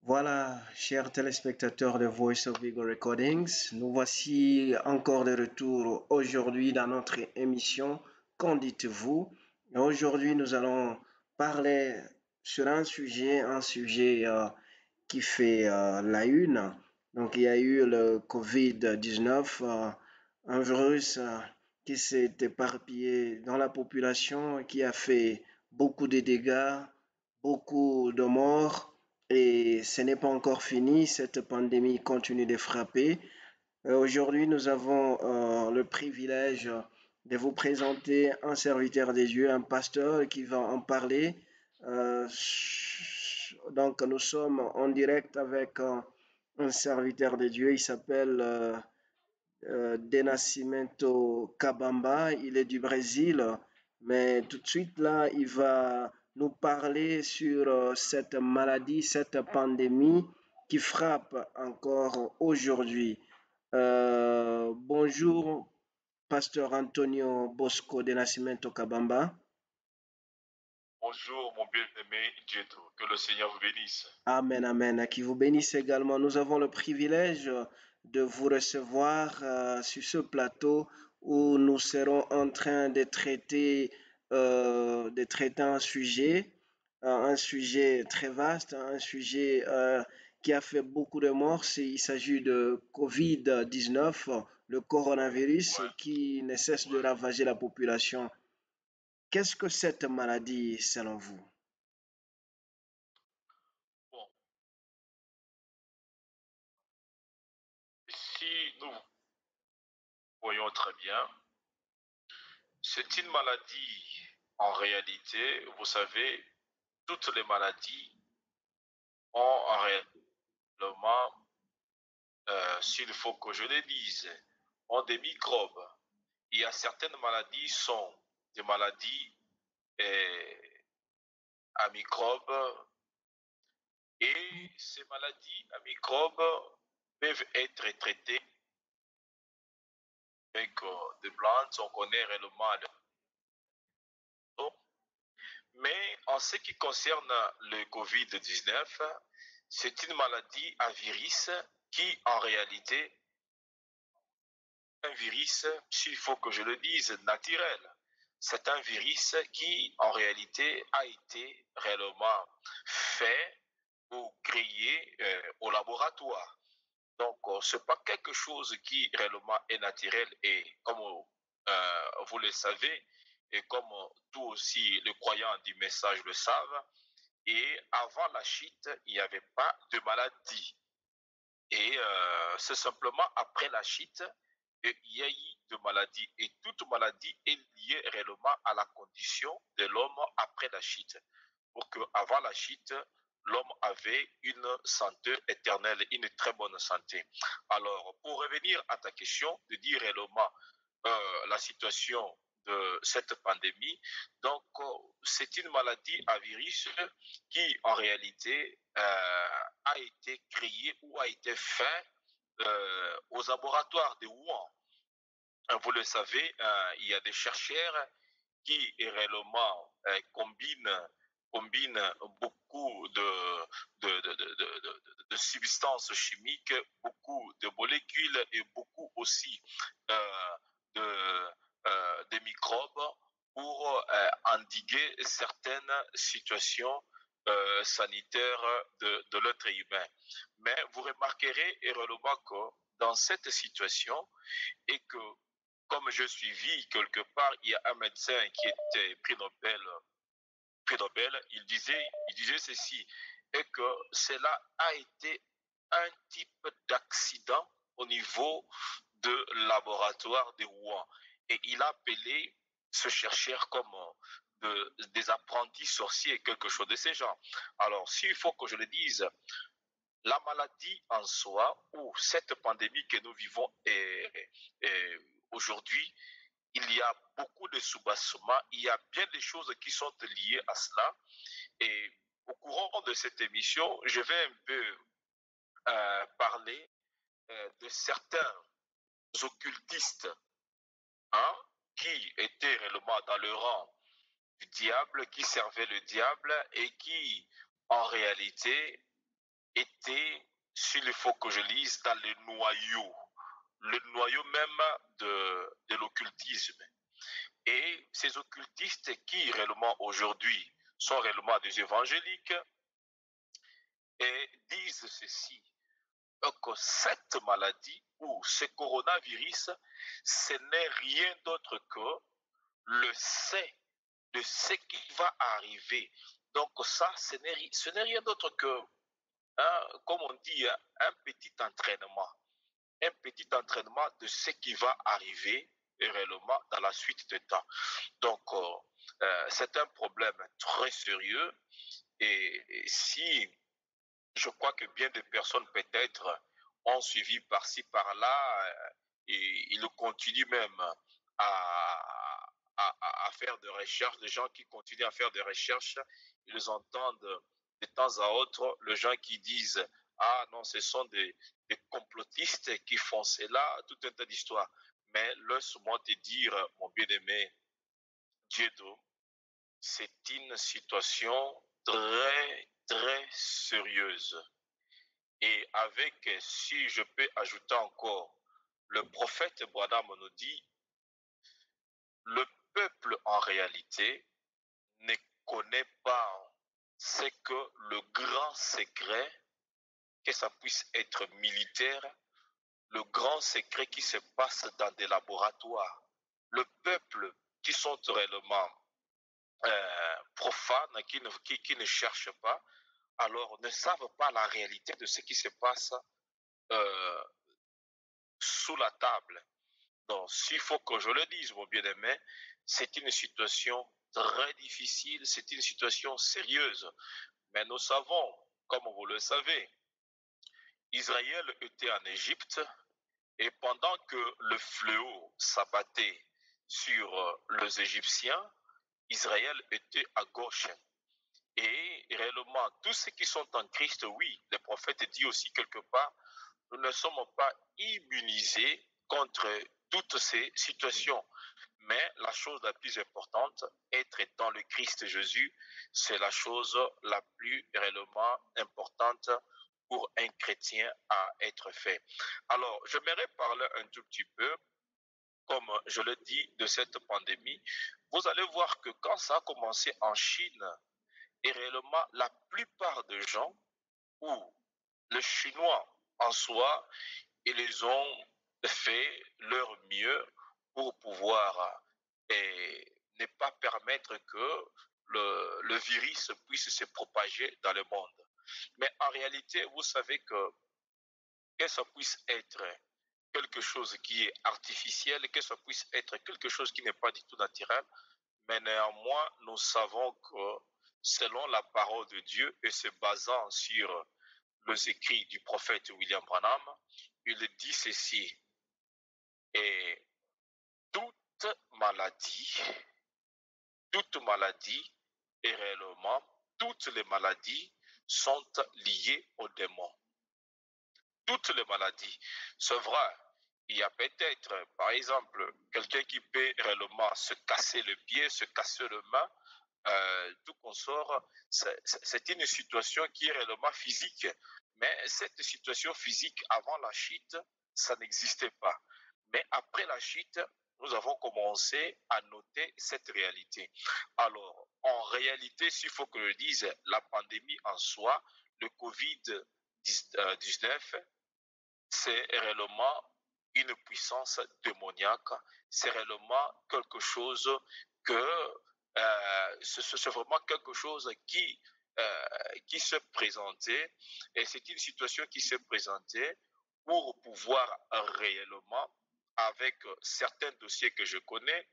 Voilà, chers téléspectateurs de Voice of Vigo Recordings, nous voici encore de retour aujourd'hui dans notre émission Qu'en dites-vous? Et aujourd'hui, nous allons parler sur un sujet qui fait la une. Donc, il y a eu le Covid-19, un virus qui s'est éparpillé dans la population, qui a fait beaucoup de dégâts, beaucoup de morts. Et ce n'est pas encore fini, cette pandémie continue de frapper. Aujourd'hui, nous avons le privilège de vous présenter un serviteur des dieux, un pasteur qui va en parler. Euh, donc, nous sommes en direct avec un serviteur des dieux, il s'appelle Denascimento Cabamba, il est du Brésil, mais tout de suite là, il va nous parler sur cette maladie, cette pandémie qui frappe encore aujourd'hui. Bonjour, Pasteur Antonio Bosco Denascimento Cabamba. Bonjour mon bien-aimé Dieto, que le Seigneur vous bénisse. Amen, amen. Qui vous bénisse également. Nous avons le privilège de vous recevoir sur ce plateau où nous serons en train de traiter un sujet très vaste, un sujet qui a fait beaucoup de morts. Il s'agit de Covid-19, le coronavirus Ouais, qui ne cesse de ouais. ravager la population. Qu'est-ce que cette maladie selon vous? Bon, si nous voyons très bien, c'est une maladie en réalité, vous savez, toutes les maladies ont réellement, s'il faut que je le dise, ont des microbes. Il y a certaines maladies sont des maladies euh, à microbes et ces maladies à microbes peuvent être traitées avec des plantes, on connaît réellement le nom. Mais en ce qui concerne le Covid-19, c'est une maladie à virus qui, en réalité, est un virus, s'il faut que je le dise, naturel. C'est un virus qui, en réalité, a été réellement fait ou créé au laboratoire. Donc, ce n'est pas quelque chose qui réellement est naturel et comme vous le savez, et comme tous aussi les croyants du message le savent, et avant la chute, il n'y avait pas de maladie. Et c'est simplement après la chute qu'il y a eu de maladie. Et toute maladie est liée réellement à la condition de l'homme après la chute. Pour qu'avant la chute, l'homme avait une santé éternelle, une très bonne santé. Alors, pour revenir à ta question, de dire réellement la situation de cette pandémie, donc c'est une maladie à virus qui en réalité a été créée ou a été fait aux laboratoires de Wuhan. Vous le savez, il y a des chercheurs qui réellement combinent beaucoup de substances chimiques, beaucoup de molécules et beaucoup aussi euh, de, de microbes pour endiguer certaines situations sanitaires de l'être humain. Mais vous remarquerez réellement que dans cette situation, et que comme je suivis quelque part, il y a un médecin qui était prix Nobel, il disait ceci, et que cela a été un type d'accident au niveau de laboratoire de Rouen. Et il a appelé ce chercheur comme des apprentis sorciers, quelque chose de ces genres. Alors, s'il faut que je le dise, la maladie en soi, ou cette pandémie que nous vivons aujourd'hui, il y a beaucoup de sous-bassements, il y a bien des choses qui sont liées à cela. Et au courant de cette émission, je vais un peu parler de certains occultistes, hein, qui étaient réellement dans le rang du diable, qui servaient le diable et qui, en réalité, était, s'il faut que je lise, dans le noyau même de l'occultisme. Et ces occultistes qui réellement aujourd'hui sont réellement des évangéliques et disent ceci, que cette maladie ou ce coronavirus, ce n'est rien d'autre que le sait de ce qui va arriver. Donc ça, ce n'est rien d'autre que, hein, comme on dit, un petit entraînement. Un petit entraînement de ce qui va arriver réellement dans la suite de temps. Donc, c'est un problème très sérieux et si je crois que bien des personnes peut-être ont suivi par-ci, par-là et ils continuent même à faire des recherches, des gens qui continuent à faire des recherches, ils entendent de temps à autre les gens qui disent ah non, ce sont des complotistes qui font cela, tout un tas d'histoires. Mais laisse-moi te dire, mon bien-aimé Dieudo, c'est une situation très, très sérieuse. Et avec, si je peux ajouter encore, le prophète Branham nous dit, le peuple en réalité ne connaît pas ce que le grand secret, que ça puisse être militaire, le grand secret qui se passe dans des laboratoires. Le peuple qui sont réellement profanes, qui ne cherchent pas, alors ne savent pas la réalité de ce qui se passe euh, sous la table. Donc, s'il faut que je le dise, mon bien-aimé, c'est une situation très difficile, c'est une situation sérieuse. Mais nous savons, comme vous le savez, Israël était en Égypte et pendant que le fléau s'abattait sur les Égyptiens, Israël était à gauche. Et réellement, tous ceux qui sont en Christ, oui, le prophète dit aussi quelque part, nous ne sommes pas immunisés contre toutes ces situations. Mais la chose la plus importante, être dans le Christ Jésus, c'est la chose la plus réellement importante pour un chrétien à être fait. Alors, j'aimerais parler un tout petit peu, comme je le dis, de cette pandémie. Vous allez voir que quand ça a commencé en Chine, et réellement, la plupart des gens, ou les Chinois en soi, ils ont fait leur mieux pour pouvoir ne pas permettre que le virus puisse se propager dans le monde. Mais en réalité, vous savez que ça puisse être quelque chose qui est artificiel, que ça puisse être quelque chose qui n'est pas du tout naturel, mais néanmoins, nous savons que selon la parole de Dieu et se basant sur les écrits du prophète William Branham, il dit ceci, et toute maladie, toute maladie, et réellement, toutes les maladies sont liées aux démons. Toutes les maladies. C'est vrai, il y a peut-être, par exemple, quelqu'un qui peut réellement se casser le pied, se casser le main, tout consort, c'est une situation qui est réellement physique. Mais cette situation physique avant la chute, ça n'existait pas. Mais après la chute, nous avons commencé à noter cette réalité. Alors, en réalité, s'il faut que je dise, la pandémie en soi, le Covid-19, c'est réellement une puissance démoniaque, c'est réellement quelque chose que c'est vraiment quelque chose qui se présentait et c'est une situation qui s'est présentée pour pouvoir réellement, avec certains dossiers que je connais,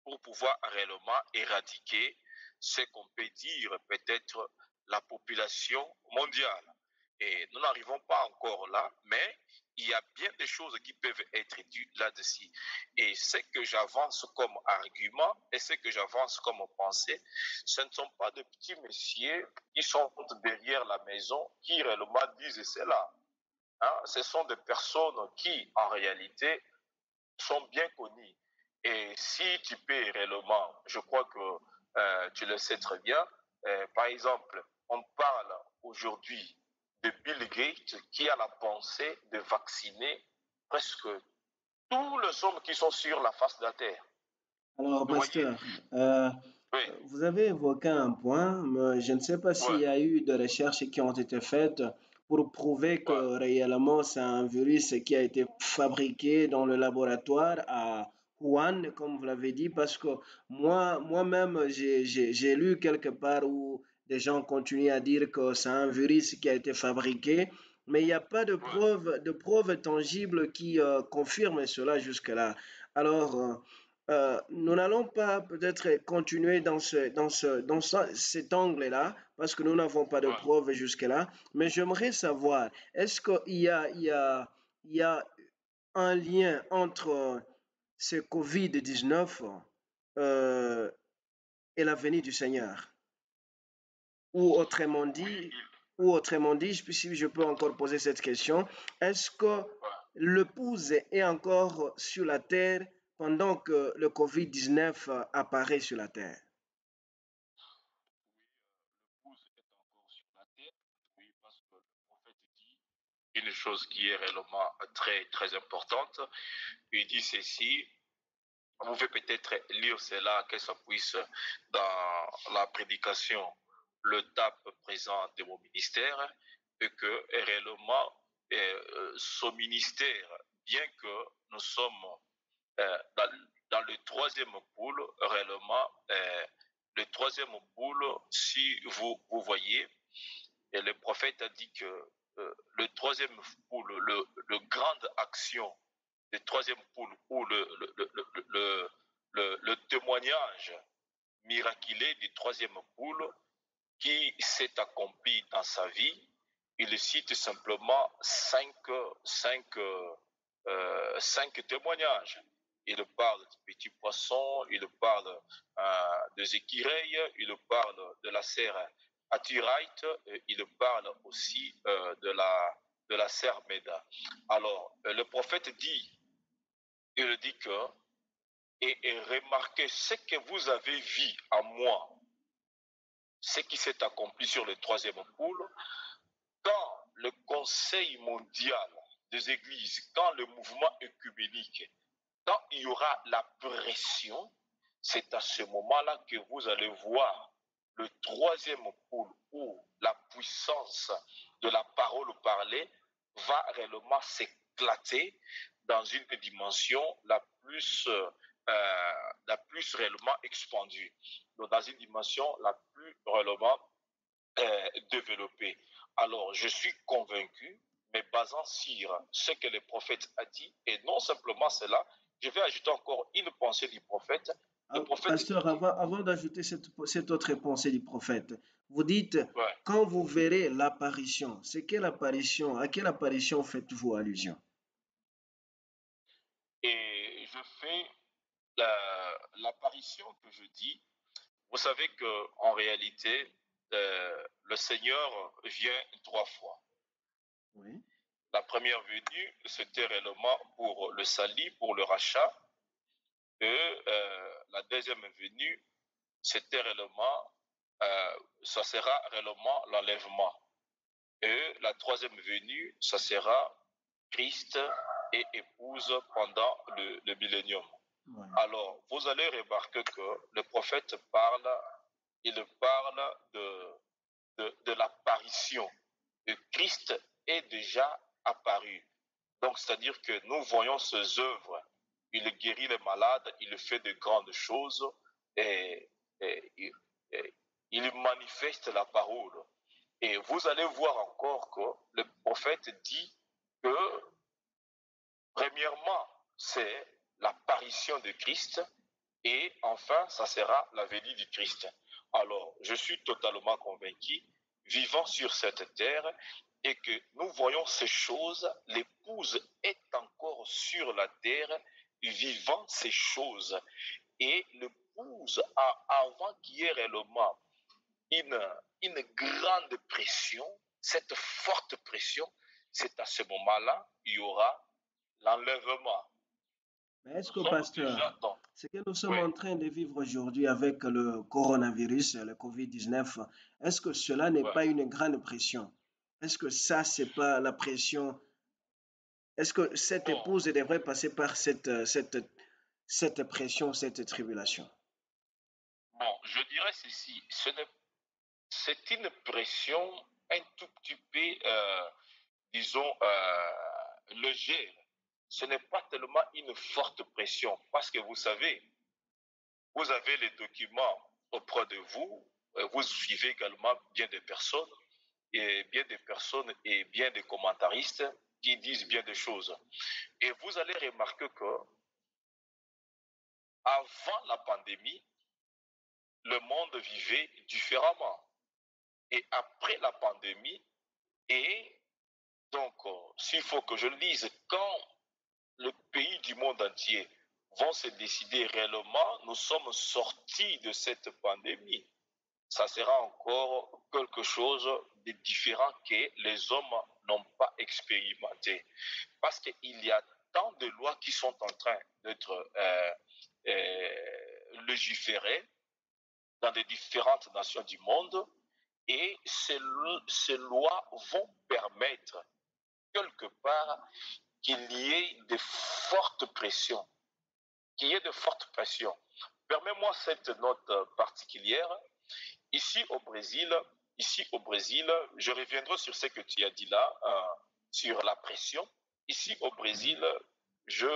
pour pouvoir réellement éradiquer ce qu'on peut dire peut-être la population mondiale. Et nous n'arrivons pas encore là, mais il y a bien des choses qui peuvent être dites là-dessus. Et ce que j'avance comme argument et ce que j'avance comme pensée, ce ne sont pas de petits messieurs qui sont derrière la maison qui réellement disent cela. Hein? Ce sont des personnes qui, en réalité, sont bien connues. Et si tu peux réellement, je crois que tu le sais très bien, par exemple, on parle aujourd'hui de Bill Gates qui a la pensée de vacciner presque tous les hommes qui sont sur la face de la Terre. Alors, Vous voyez? pasteur, Oui, vous avez évoqué un point, mais je ne sais pas s'il ouais, y a eu des recherches qui ont été faites pour prouver que ouais, réellement c'est un virus qui a été fabriqué dans le laboratoire à Wuhan, comme vous l'avez dit, parce que moi-même, j'ai lu quelque part où des gens continuent à dire que c'est un virus qui a été fabriqué, mais il n'y a pas ouais, de preuves tangibles qui confirment cela jusque-là. Alors, nous n'allons pas peut-être continuer cet angle-là, parce que nous n'avons pas de ouais. preuves jusque-là, mais j'aimerais savoir, est-ce il y a un lien entre ce Covid-19 euh, et la venue du Seigneur? Ou autrement Oui, dit, si je peux encore poser cette question, est-ce que ouais. l'épouse est encore sur la terre pendant que le Covid-19 apparaît sur la terre? L'épouse est encore sur la terre. Oui, parce que le prophète dit une chose qui est réellement très, très importante. Il dit ceci. Vous pouvez peut-être lire cela, que ça puisse dans la prédication, le tape présent de mon ministère, et que réellement ce ministère, bien que nous sommes dans le troisième poule, réellement, le troisième poule, si vous voyez, et le prophète a dit que le troisième poule, le grande action le troisième poule ou le témoignage miraculé du troisième poule qui s'est accompli dans sa vie, il cite simplement cinq témoignages. Il parle du petit poisson, il parle des écureuils, il parle de la serre Aturite, il parle aussi de la serre Méda. Alors, le prophète dit il dit que, et remarquez ce que vous avez vu en moi, ce qui s'est accompli sur le troisième poule, quand le Conseil mondial des églises, quand le mouvement œcuménique, quand il y aura la pression, c'est à ce moment-là que vous allez voir le troisième pôle où la puissance de la parole parlée va réellement s'éclater dans une dimension la plus réellement expandue, donc dans une dimension la plus réellement développée. Alors, je suis convaincu, mais basant sur ce que le prophète a dit, et non simplement cela, je vais ajouter encore une pensée du prophète. Le prophète Pasteur, dit, avant d'ajouter cette autre pensée du prophète, vous dites, ouais, quand vous verrez l'apparition, c'est quelle apparition, à quelle apparition faites-vous allusion? et je fais l'apparition que je dis. Vous savez qu'en réalité, le Seigneur vient trois fois. Oui. La première venue, c'était réellement pour le salut, pour le rachat. Et la deuxième venue, c'était réellement, ça sera réellement l'enlèvement. Et la troisième venue, ça sera Christ et épouse pendant le millénium. Ouais. Alors, vous allez remarquer que le prophète parle, il parle de l'apparition. De Christ est déjà apparu. Donc, c'est-à-dire que nous voyons ses œuvres. Il guérit les malades, il fait de grandes choses et, et, et il manifeste la parole. Et vous allez voir encore que le prophète dit que, premièrement, c'est l'apparition de Christ et enfin, ça sera la venue du Christ. Alors, je suis totalement convaincu, vivant sur cette terre, et que nous voyons ces choses, l'épouse est encore sur la terre, vivant ces choses. Et l'épouse a, avant qu'il y ait réellement une, une grande pression, cette forte pression, c'est à ce moment-là, il y aura l'enlèvement. Mais est-ce Nous que, sommes déjà pasteur, dans... ce que nous sommes Oui, en train de vivre aujourd'hui avec le coronavirus, le Covid-19, est-ce que cela n'est oui. pas une grande pression? Est-ce que ça, c'est pas la pression? Est-ce que cette Bon, épouse devrait passer par cette pression, cette tribulation? bon, je dirais ceci. C'est une pression un tout petit peu, disons, légère. Ce n'est pas tellement une forte pression parce que vous savez, vous avez les documents auprès de vous, vous suivez également bien des personnes et bien des commentaristes qui disent bien des choses. Et vous allez remarquer que avant la pandémie, le monde vivait différemment. Et après la pandémie, et donc, s'il faut que je le dise, quand le pays du monde entier vont se décider réellement, nous sommes sortis de cette pandémie. Ça sera encore quelque chose de différent que les hommes n'ont pas expérimenté. Parce qu'il y a tant de lois qui sont en train d'être légiférées dans les différentes nations du monde et ces lois vont permettre quelque part qu'il y ait de fortes pressions, qu'il y ait de fortes pressions. Permets-moi cette note particulière. Ici au Brésil, je reviendrai sur ce que tu as dit là, sur la pression. Ici au Brésil, je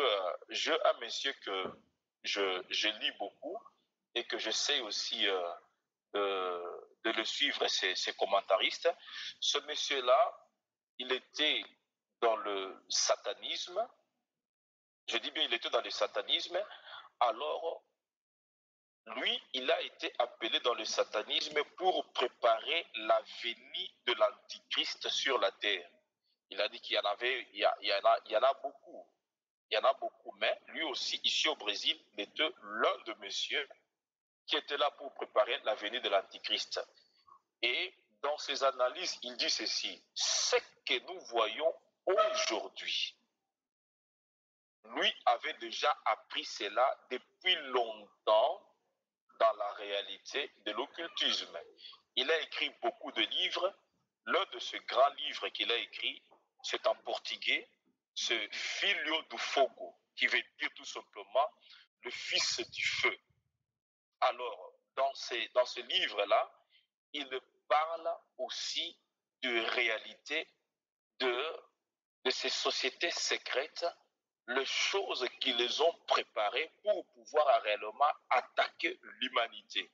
un monsieur que je lis beaucoup et que j'essaie aussi de le suivre, ses commentaristes. Ce monsieur-là, il était dans le satanisme. Je dis bien, il était dans le satanisme. Alors, lui, il a été appelé dans le satanisme pour préparer la venue de l'Antichrist sur la terre. Il a dit qu'il y en avait, il y en a beaucoup. Il y en a beaucoup, mais lui aussi, ici au Brésil, il était l'un de messieurs qui était là pour préparer la venue de l'Antichrist. Et dans ses analyses, il dit ceci, ce que nous voyons aujourd'hui, lui avait déjà appris cela depuis longtemps dans la réalité de l'occultisme. Il a écrit beaucoup de livres. L'un de ces grands livres qu'il a écrit, c'est en portugais, c'est Filho do Fogo, qui veut dire tout simplement le fils du feu. Alors, dans ce livre-là, il parle aussi de réalité de, de ces sociétés secrètes, les choses qui les ont préparées pour pouvoir réellement attaquer l'humanité.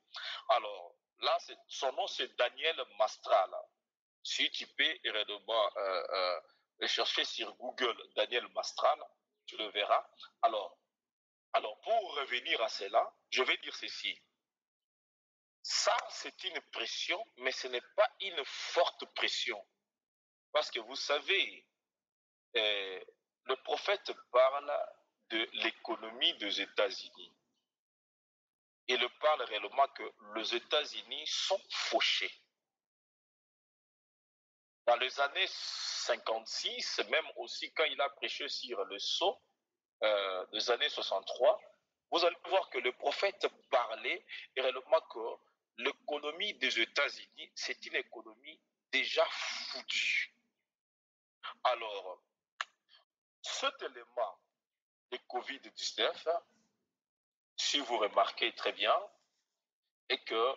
Alors, là, son nom, c'est Daniel Mastral. Si tu peux réellement chercher sur Google Daniel Mastral, tu le verras. Pour revenir à cela, je vais dire ceci. Ça, c'est une pression, mais ce n'est pas une forte pression. Parce que vous savez, euh, le prophète parle de l'économie des États-Unis. Il parle réellement que les États-Unis sont fauchés. Dans les années 56, même aussi quand il a prêché sur le sceau des années 63, vous allez voir que le prophète parlait réellement que l'économie des États-Unis, c'est une économie déjà foutue. Alors, cet élément de Covid-19, si vous remarquez très bien, est que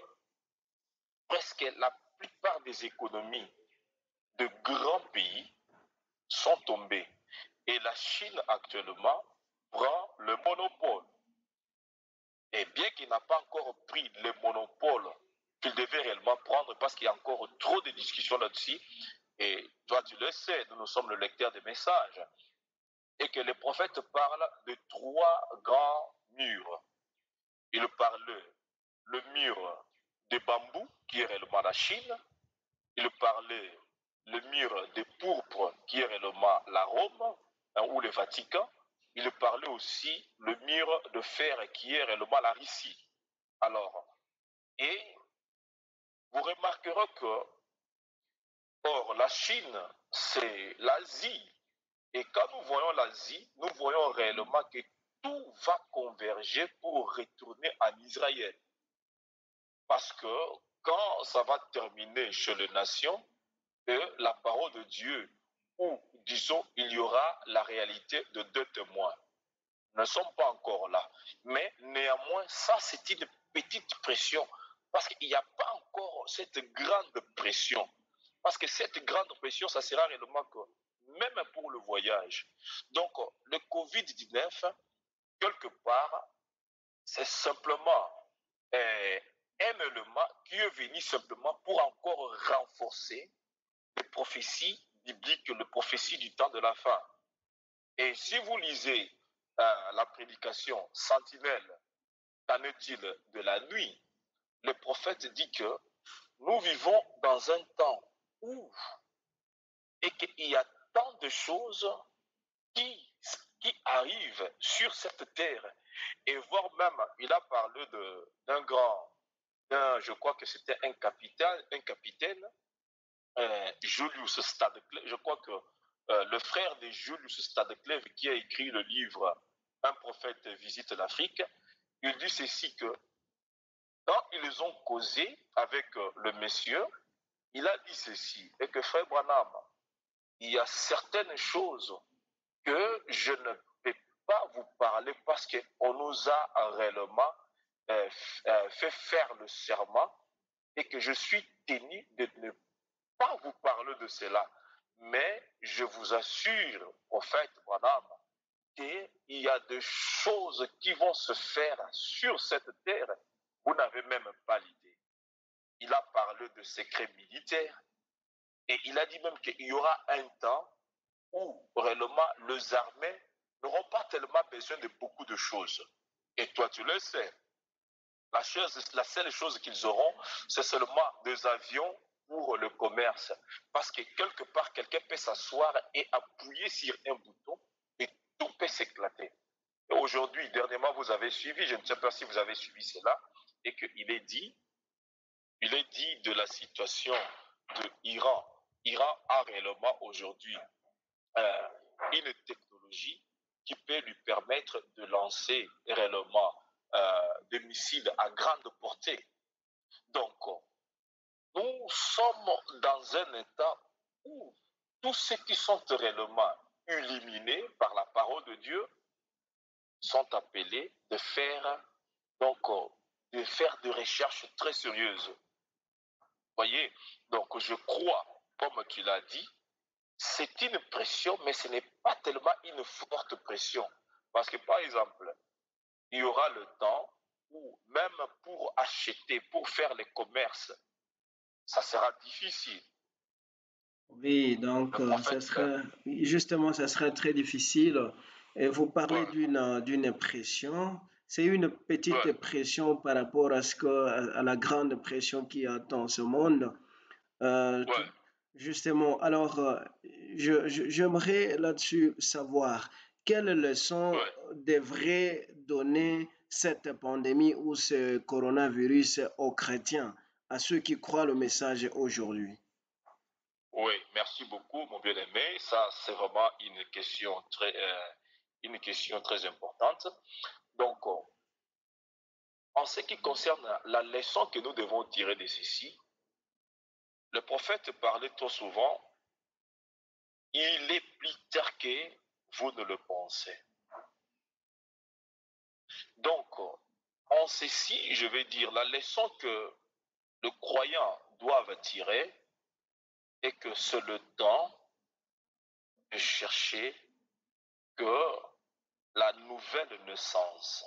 presque la plupart des économies de grands pays sont tombées. Et la Chine actuellement prend le monopole. Et bien qu'il n'a pas encore pris le monopole qu'il devait réellement prendre, parce qu'il y a encore trop de discussions là-dessus, et toi tu le sais, nous sommes le lecteur des messages, et que les prophètes parlent de trois grands murs. Il parle le mur de bambou, qui est réellement la Chine. Il parlait le mur de pourpre, qui est réellement la Rome, hein, ou le Vatican. Il parlait aussi le mur de fer, qui est réellement la Russie. Alors, et vous remarquerez que, or, la Chine, c'est l'Asie. Et quand nous voyons l'Asie, nous voyons réellement que tout va converger pour retourner en Israël. Parce que quand ça va terminer chez les nations, la parole de Dieu où, disons, il y aura la réalité de deux témoins. Nous ne sommes pas encore là. Mais néanmoins, ça, c'est une petite pression parce qu'il n'y a pas encore cette grande pression. Parce que cette grande pression, ça sera réellement que, même pour le voyage. Donc, le Covid-19, quelque part, c'est simplement un élément qui est venu simplement pour encore renforcer les prophéties bibliques, les prophéties du temps de la fin. Et si vous lisez la prédication Sentinelle, qu'en est-il de la nuit, le prophète dit que nous vivons dans un temps où et qu'il y a tant de choses qui, qui arrivent sur cette terre. Et voire même, il a parlé d'un grand, je crois que c'était un capitaine Julius Stadeclève, je crois que le frère de Julius Stadeclève qui a écrit le livre Un prophète visite l'Afrique, il dit ceci que quand ils ont causé avec le monsieur, il a dit ceci, et que frère Branham, il y a certaines choses que je ne peux pas vous parler parce qu'on nous a réellement fait faire le serment et que je suis tenu de ne pas vous parler de cela. Mais je vous assure, prophète Branham, qu'il y a des choses qui vont se faire sur cette terre. Vous n'avez même pas l'idée. Il a parlé de secrets militaires et il a dit même qu'il y aura un temps où réellement les armées n'auront pas tellement besoin de beaucoup de choses. Et toi, tu le sais. La seule chose qu'ils auront, c'est seulement des avions pour le commerce. Parce que quelque part, quelqu'un peut s'asseoir et appuyer sur un bouton et tout peut s'éclater. Et aujourd'hui, dernièrement, vous avez suivi, je ne sais pas si vous avez suivi cela, et qu'il est dit de la situation de l'Iran. L'Iran a réellement aujourd'hui euh, une technologie qui peut lui permettre de lancer réellement des missiles à grande portée. Donc, nous sommes dans un état où tous ceux qui sont réellement illuminés par la parole de Dieu sont appelés de faire des recherches très sérieuses. Voyez, donc je crois, comme tu l'as dit, c'est une pression, mais ce n'est pas tellement une forte pression. Parce que, par exemple, il y aura le temps où, même pour acheter, pour faire les commerces, ça sera difficile. Oui, donc Le ça prophète, sera justement ça sera très difficile. Et vous parlez ouais, d'une pression. C'est une petite ouais, pression par rapport à à la grande pression qu'il y a dans ce monde. Euh, ouais, tout- Justement, alors j'aimerais là-dessus savoir quelles leçons ouais. devrait donner cette pandémie ou ce coronavirus aux chrétiens, à ceux qui croient le message aujourd'hui. Oui, merci beaucoup, mon bien-aimé. Ça, c'est vraiment une question très importante. Donc, en ce qui concerne la leçon que nous devons tirer de ceci, le prophète parlait trop souvent, il est plus tard que vous ne le pensez. Donc, en ceci, je vais dire, la leçon que le croyant doit tirer est que c'est le temps de chercher que la nouvelle naissance,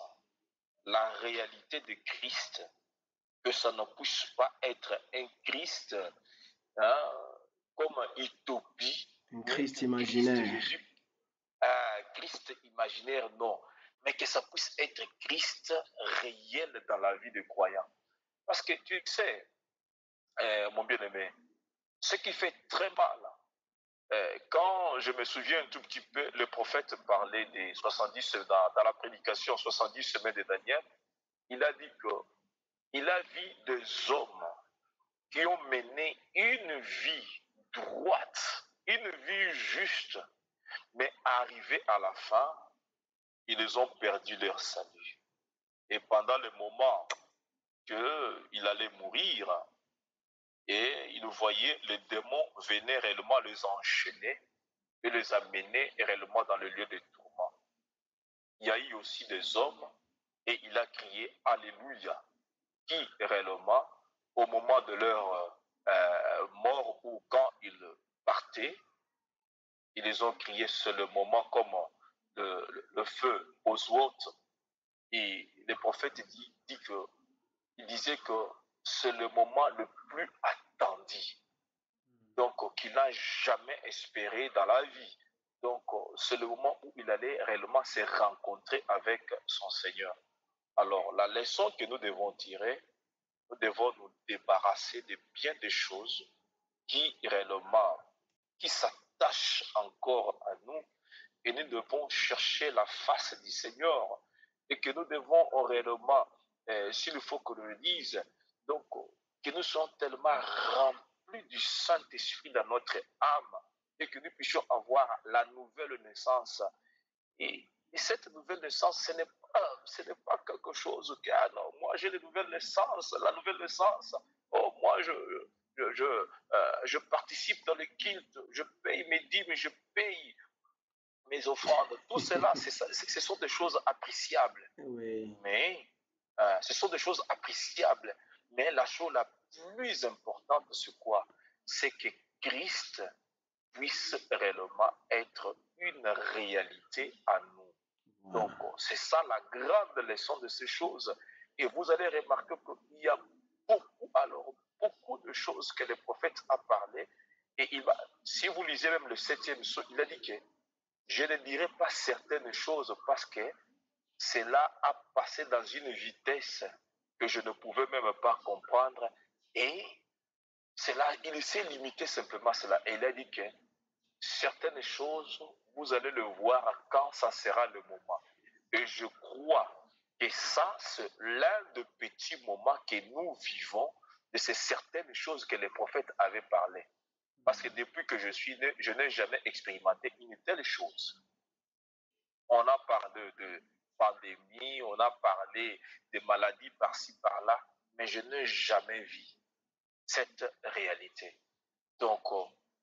la réalité de Christ, que ça ne puisse pas être un Christ hein, comme utopie, Un mais Christ que Christ imaginaire. Jésus, un Christ imaginaire, non, mais que ça puisse être Christ réel dans la vie des croyants. Parce que tu sais, mon bien-aimé, ce qui fait très mal, quand je me souviens un tout petit peu, le prophète parlait des 70, dans la prédication 70 semaines de Daniel, il a dit qu'il a vu des hommes qui ont mené une vie droite, une vie juste, mais arrivé à la fin, ils ont perdu leur salut. Et pendant le moment qu'il allait mourir, et ils voyaient les démons venir réellement les enchaîner et les amener réellement dans le lieu de tourment. Il y a eu aussi des hommes et il a crié Alléluia, qui réellement, au moment de leur mort ou quand ils partaient, ils les ont criés, c'est le moment comme le feu Oswald. Et le prophète il disait que c'est le moment le plus attendu, donc qu'il n'a jamais espéré dans la vie. Donc c'est le moment où il allait réellement se rencontrer avec son Seigneur. Alors la leçon que nous devons tirer, nous devons nous débarrasser de bien des choses qui réellement, qui s'attachent encore à nous, et nous devons chercher la face du Seigneur et que nous devons réellement, s'il faut que nous le dise, donc que nous soyons tellement remplis du Saint-Esprit dans notre âme et que nous puissions avoir la nouvelle naissance. Et cette nouvelle naissance, ce n'est pas quelque chose que, ah non, moi j'ai la nouvelle naissance, oh moi je participe dans le culte, je paye mes dîmes, je paye mes offrandes, tout cela, ce sont des choses appréciables. Oui. Mais ce sont des choses appréciables. Mais la chose la plus importante, c'est quoi? C'est que Christ puisse réellement être une réalité à nous. Donc, c'est ça la grande leçon de ces choses. Et vous allez remarquer qu'il y a beaucoup de choses que le prophète a parlé. Et si vous lisez même le 7e psaume, il a dit que je ne dirai pas certaines choses parce que cela a passé dans une vitesse que je ne pouvais même pas comprendre. Et cela, il s'est limité simplement à cela. Et il a dit que certaines choses, vous allez le voir quand ça sera le moment. Et je crois que ça, c'est l'un des petits moments que nous vivons de ces certaines choses que les prophètes avaient parlé. Parce que depuis que je suis né, je n'ai jamais expérimenté une telle chose. On a parlé de pandémie, on a parlé de maladies par-ci, par-là, mais je n'ai jamais vu cette réalité. Donc,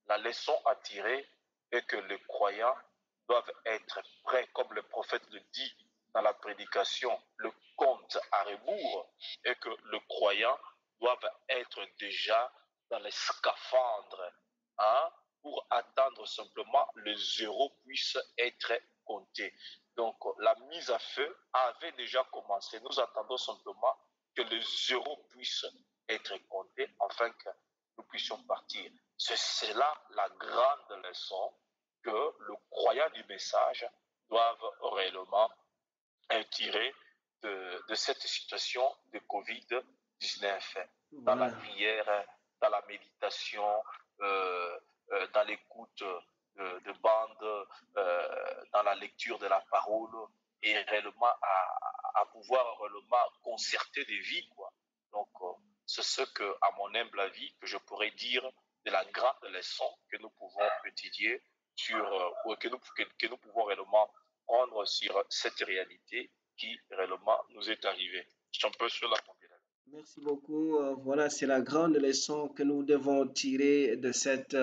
la leçon à tirer est que les croyants doivent être prêts, comme le prophète le dit dans la prédication, le compte à rebours, et que les croyants doivent être déjà dans les scaphandres, hein, pour attendre simplement le zéro puisse être compté. Donc, la mise à feu avait déjà commencé. Nous attendons simplement que le zéro puisse être compté afin que nous puissions partir. C'est là la grande leçon que le croyant du message doivent réellement tirer de cette situation de Covid-19. Dans la prière, dans la méditation, dans l'écoute de bandes, dans la lecture de la parole, et réellement à pouvoir réellement concerter des vies, quoi. Donc, c'est ce que, à mon humble avis, que je pourrais dire de la grande leçon que nous pouvons étudier que nous pouvons réellement prendre sur cette réalité qui réellement nous est arrivée. Je suis un peu sur la compilation. Merci beaucoup. Voilà, c'est la grande leçon que nous devons tirer de cette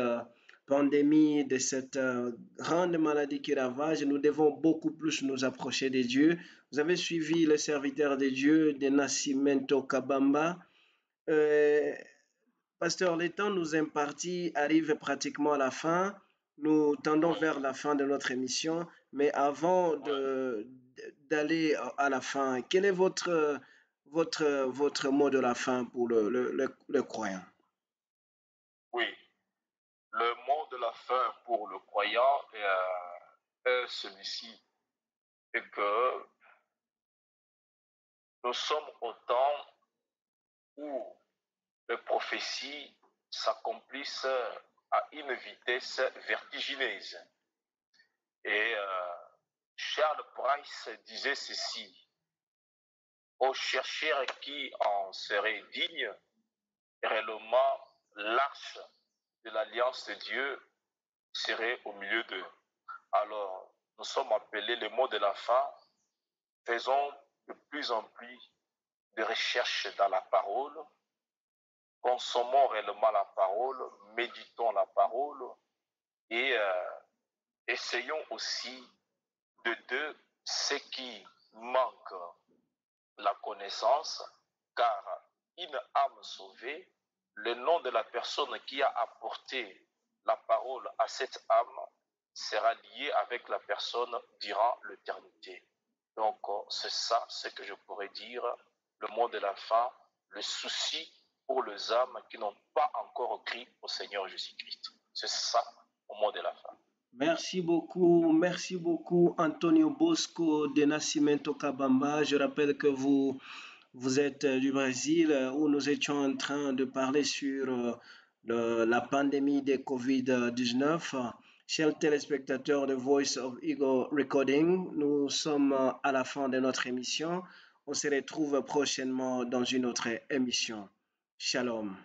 pandémie, de cette grande maladie qui ravage. Nous devons beaucoup plus nous approcher de Dieu. Vous avez suivi le serviteur de Dieu, de Nascimento Kabamba. Euh, Pasteur, le temps nous imparti arrive pratiquement à la fin. Nous tendons vers la fin de notre émission, mais avant d'aller à la fin, quel est votre mot de la fin pour le croyant? Oui, le mot de la fin pour le croyant est celui-ci, c'est que nous sommes au temps où les prophéties s'accomplissent à une vitesse vertigineuse. Et Charles Price disait ceci: au chercheur qui en serait digne, réellement l'arche de l'alliance de Dieu serait au milieu d'eux. Alors, nous sommes appelés, les mots de la fin, faisons de plus en plus de recherches dans la parole, consommons réellement la parole, méditons la parole et essayons aussi de ce qui manque la connaissance, car une âme sauvée, le nom de la personne qui a apporté la parole à cette âme sera lié avec la personne durant l'éternité. Donc, c'est ça ce que je pourrais dire, le mot de la fin, le souci pour les âmes qui n'ont pas encore cru au Seigneur Jésus-Christ. C'est ça, au mot de la fin. Merci beaucoup Antonio Bosco de Nascimento Cabamba. Je rappelle que vous êtes du Brésil où nous étions en train de parler sur la pandémie de Covid-19. Chers téléspectateurs de Voice of Ego Recording, nous sommes à la fin de notre émission. On se retrouve prochainement dans une autre émission. Shalom.